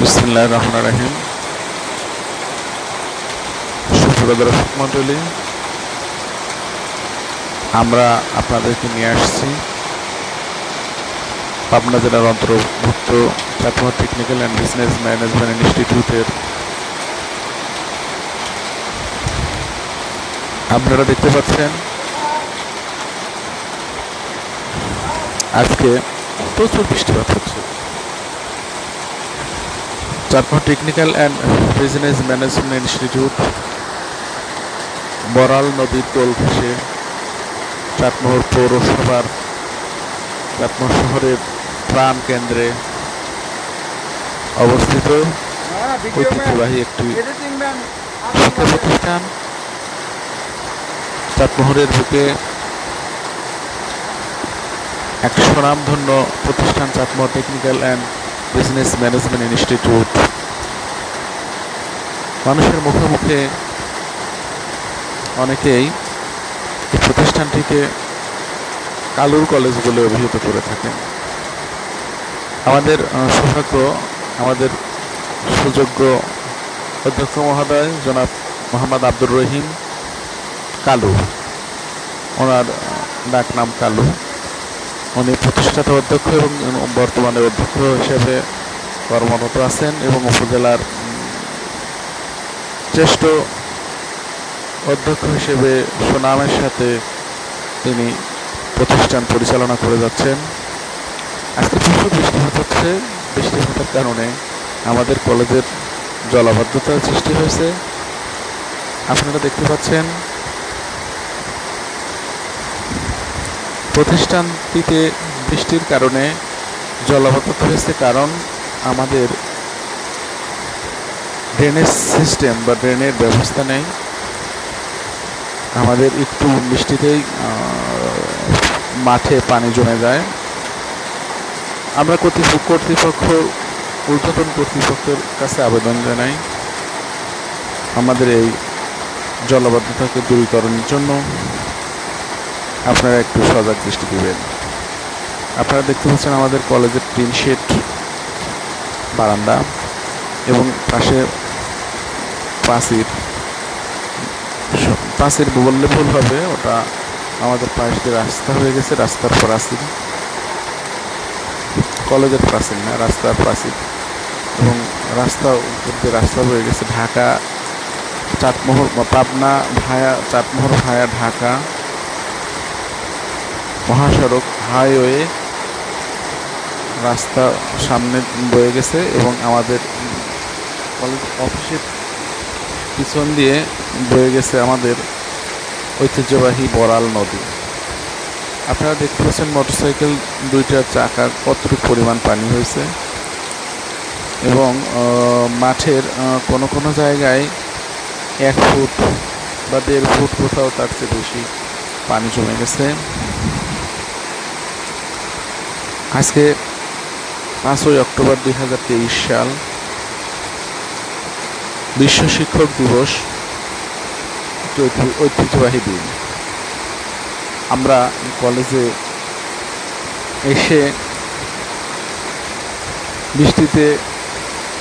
বিসমিল্লাহির রহমানির রহিম। সুপ্রিয় দর্শক মণ্ডলী, আমরা আপনাদেরকে নিয়ে আসছি পাবনা জেলার অন্তর্ভুক্ত Chatmohar technical and business management ইনস্টিটিউটের। আপনারা দেখতে পাচ্ছেন আজকে প্রচুর বৃষ্টিপাত হচ্ছে। Chatmohar technical and business management institute Baral নদীর কোল ঘেঁষে চাটমোহর পৌরসভার চাটমোহর শহরের প্রাণ কেন্দ্রে অবস্থিত ঐতিহ্যবাহী একটি শিক্ষা প্রতিষ্ঠান। চাটমোহরের বুকে এক সুনামধন্য প্রতিষ্ঠান Chatmohar technical and business management institute. মানুষের মুখে মুখে অনেকেই এই প্রতিষ্ঠানটিকে কালুর কলেজ বলে অভিহিত করে থাকেন। আমাদের সৌভাগ্য, আমাদের সুযোগ্য অধ্যক্ষ মহোদয় জনাব মোহাম্মদ আব্দুর রহিম কালু, ওনার ডাক নাম কালু। উনি প্রতিষ্ঠাতা অধ্যক্ষ এবং বর্তমানে অধ্যক্ষ হিসেবে কর্মরত আছেন এবং উপজেলার জ্যেষ্ঠ অধ্যক্ষ হিসেবে সুনামের সাথে তিনি প্রতিষ্ঠান পরিচালনা করে যাচ্ছেন। আজকে প্রচুর বৃষ্টিপাত হচ্ছে। বৃষ্টিপাতের কারণে আমাদের কলেজের জলাবদ্ধতার সৃষ্টি হয়েছে। আপনারা দেখতে পাচ্ছেন প্রতিষ্ঠানটিতে বৃষ্টির কারণে জলাবদ্ধতা হয়েছে, কারণ আমাদের ড্রেনেজ সিস্টেম বা ড্রেনের ব্যবস্থা নেই। আমাদের একটু বৃষ্টিতেই মাঠে পানি জমে যায়। আমরা কর্তৃপক্ষ ঊর্ধ্বতন কর্তৃপক্ষের কাছে আবেদন জানাই আমাদের এই জলাবদ্ধতাকে দূরীকরণের জন্য আপনারা একটু সজাগ দৃষ্টি দিবেন। আপনারা দেখতে পাচ্ছেন আমাদের কলেজের টিন শেড বারান্দা এবং পাশে প্রাচীর বললে ভুল হবে, ওটা আমাদের পাশ দিয়ে রাস্তা হয়ে গেছে। রাস্তার প্রাচীর, কলেজের প্রাচীর না, রাস্তার প্রাচীর। এবং রাস্তা উপর দিয়ে রাস্তা হয়ে গেছে ঢাকা চাটমোহর, পাবনা ভায়া চাটমোহর ভায়া ঢাকা মহাসড়ক হাইওয়ে রাস্তা সামনে বয়ে গেছে এবং আমাদের কলেজ অফিসের পিছন দিয়ে বয়ে গেছে আমাদের ঐতিহ্যবাহী বড়াল নদী। আপনারা দেখতে পাচ্ছেন মোটরসাইকেল দুইটার চাকা কতটুকু পরিমাণ পানি হয়েছে এবং মাঠের কোনো কোনো জায়গায় 1 ফুট বা 1.5 ফুট, কোথাও তার চেয়ে বেশি পানি জমে গেছে। আজকে 5ই অক্টোবর 2023 সাল, বিশ্ব শিক্ষক দিবস, ঐতিহ্যবাহী দিন। আমরা কলেজে এসে বৃষ্টিতে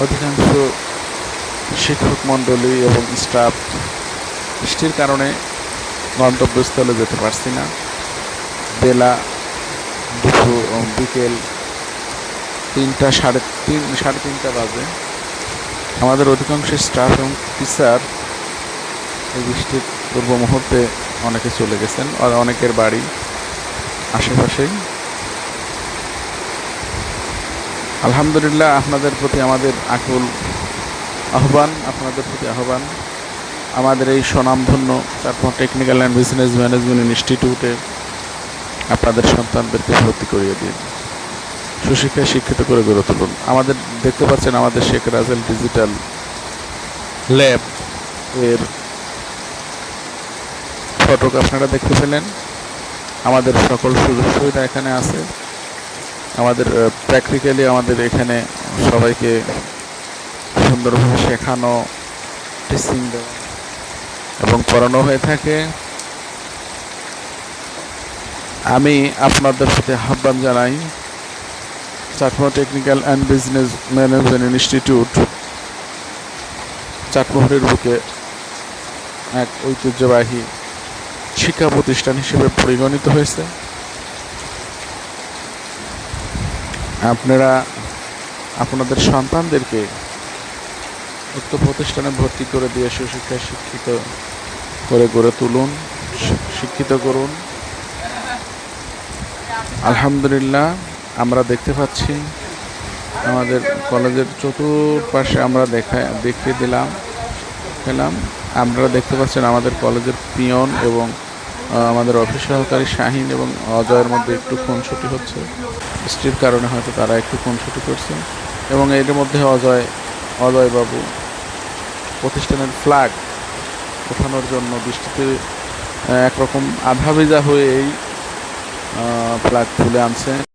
অধিকাংশ শিক্ষক মণ্ডলী এবং স্টাফ বৃষ্টির কারণে গন্তব্যস্থলে যেতে পারছি না। বেলা বিকেল 3টা সাড়ে 3:30 বাজে। আমাদের অধিকাংশ স্টাফ এবং টিচার এই বৃষ্টির পূর্ব মুহূর্তে অনেকে চলে গেছেন, আর অনেকের বাড়ি আশেপাশেই। আলহামদুলিল্লাহ, আপনাদের প্রতি আমাদের আকুল আহ্বান, আমাদের এই স্বনামধন্য Chatmohar technical and business management ইনস্টিটিউটে আপনাদের সন্তানদেরকে ভর্তি করিয়ে দিন, সুশিক্ষায় শিক্ষিত করে গড়ে তুলুন। আমাদের দেখতে পাচ্ছেন আমাদের শেখ রাসেল ডিজিটাল ল্যাব এর ফটক আপনারা দেখতে পেলেন। আমাদের সকল সুযোগ সুবিধা এখানে আছে। আমাদের প্র্যাকটিক্যালি আমাদের এখানে সবাইকে সুন্দরভাবে শেখানো, টিচিং দেওয়া এবং পড়ানো হয়ে থাকে। আমি আপনাদের প্রতি আহ্বান জানাই Chatmohar technical and business management institute চাটমোহরের বুকে এক ঐতিহ্যবাহী শিক্ষা প্রতিষ্ঠান হিসেবে পরিগণিত হয়েছে। আপনারা আপনাদের সন্তানদেরকে উক্ত প্রতিষ্ঠানে ভর্তি করে দিয়ে সুশিক্ষায় শিক্ষিত করে গড়ে তুলুন, শিক্ষিত করুন। আলহামদুলিল্লাহ, আমরা দেখতে পাচ্ছি আমাদের কলেজের চতুর্পাশে আমরা দেখিয়ে দিলাম। আপনারা দেখতে পাচ্ছেন আমাদের কলেজের পিয়ন এবং আমাদের অফিস সহকারী শাহিন এবং অজয়ের মধ্যে একটু খুনসুটি হচ্ছে। বৃষ্টির কারণে হয়তো তারা একটু খুনসুটি করছে এবং এর মধ্যে অজয়বাবু প্রতিষ্ঠানের ফ্ল্যাগ ওঠানোর জন্য বৃষ্টিতে একরকম আধা ভেজা হয়ে এই ফ্ল্যাগ তুলে আনছে।